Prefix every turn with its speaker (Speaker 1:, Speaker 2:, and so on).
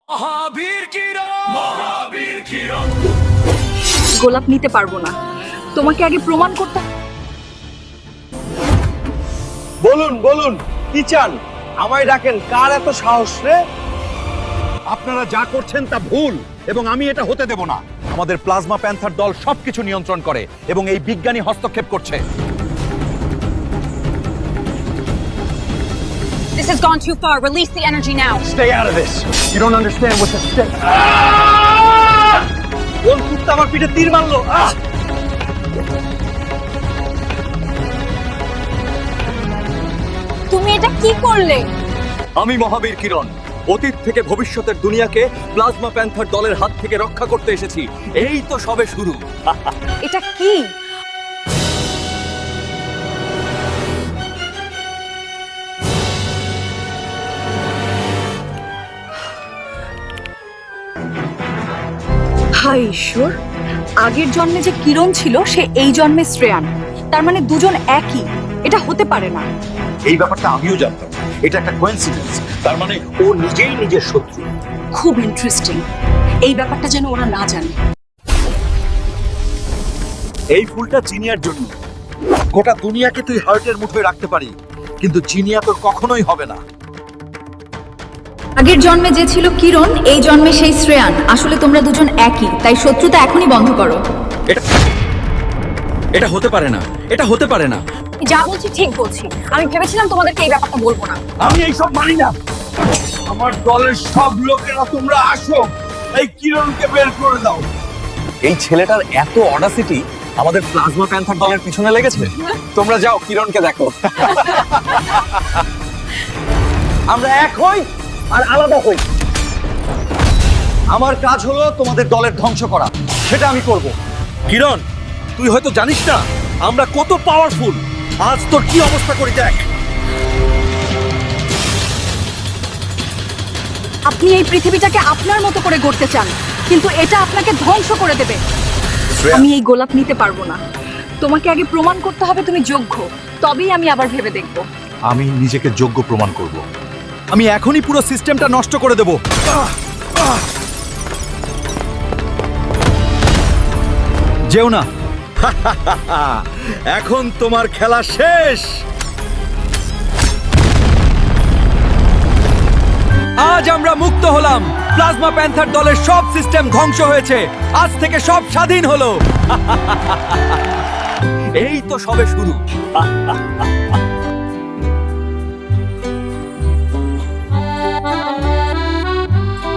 Speaker 1: মহাবীর কিরণ, মহাবীর কিরণ।
Speaker 2: গোলাপ নিতে পারবো না, তোমাকে আগে প্রমাণ করতে।
Speaker 3: বলুন বলুন, কি চান? আমায় ডাকেন, কার এত সাহস রে?
Speaker 4: আপনারা যা করছেন তা ভুল এবং আমি এটা হতে দেব না। আমাদের প্লাজমা প্যান্থার দল সবকিছু নিয়ন্ত্রণ করে এবং এই বিজ্ঞানী হস্তক্ষেপ করছে।
Speaker 2: This has gone too far. Release the energy now.
Speaker 3: Stay out of this. You don't understand what's at stake. কোন কুত্তা আমার পিঠে তীর মারলো?
Speaker 2: তুমি এটা কি করলে?
Speaker 3: আমি মহাবীর কিরণ, অতীত থেকে ভবিষ্যতের দুনিয়াকে প্লাজমা প্যান্থার দলের হাত থেকে রক্ষা করতে এসেছি। এই তো সবে শুরু।
Speaker 2: এটা কি? হায় ঈশ্বর, আগের জন্মে যে কিরণ ছিল সে এই জন্মে শ্রেয়ান। তার মানে দুজন একই। এটা হতে পারে না।
Speaker 4: এই ব্যাপারটা আমিও জানতাম। এটা একটা কোইন্সিডেন্স। তার মানে ও নিজেই নিজের শত্রু।
Speaker 2: খুব ইন্টারেস্টিং। এই ব্যাপারটা যেন ওরা না জানে।
Speaker 4: এই ফুলটা জিনিয়ার জন্য। গোটা দুনিয়াকে তুই হার্টের মুঠোয় রাখতে পারি, কিন্তু জিনিয়া তোর কখনোই হবে না।
Speaker 2: আগের জন্মে যে ছিল কিরণ, এই জন্মে সেই শ্রেয়ান। আসলে তোমরা দুজন একই, তাই শত্রুতা এখনই বন্ধ করো।
Speaker 4: এটা হতে পারে না, এটা হতে পারে না।
Speaker 2: যা বলছি ঠিক বলছি। আমি ভেবেছিলাম তোমাদেরকে এই ব্যাপারটা বলবো না।
Speaker 4: আমি এইসব মানি না।
Speaker 3: আমার দলের সব লোকেরা তোমরা আসো, এই কিরণকে বের করে দাও। এই ছেলেটার এত অডাসিটি আমাদের প্লাজমা প্যান্থার দলের পিছনে লেগেছে। তোমরা যাও, কিরণকে দেখো। আমরা এক হই আর আলাদা হই। আমার কাজ হলো তোমাদের দলের ধ্বংস করা, সেটা আমি করব।
Speaker 4: কিরণ, তুই হয়তো জানিস না আমরা কত পাওয়ারফুল। আজ তোর কি অবস্থা করি দেখ।
Speaker 2: আপনি এই পৃথিবীটাকে আপনার মতো করে গড়তে চান, কিন্তু এটা আপনাকে ধ্বংস করে দেবে। আমি এই গোলাপ নিতে পারবো না। তোমাকে আগে প্রমাণ করতে হবে তুমি যোগ্য, তবেই আমি আবার ভেবে দেখব।
Speaker 4: আমি নিজেকে যোগ্য প্রমাণ করব। আমি এখনই পুরো সিস্টেমটা নষ্ট করে দেব। যেও না। এখন তোমার খেলা শেষ। আজ আমরা মুক্ত হলাম। প্লাজমা প্যান্থার দলের সব সিস্টেম ধ্বংস হয়েছে। আজ থেকে সব স্বাধীন হলো।
Speaker 3: এই তো সবে শুরু।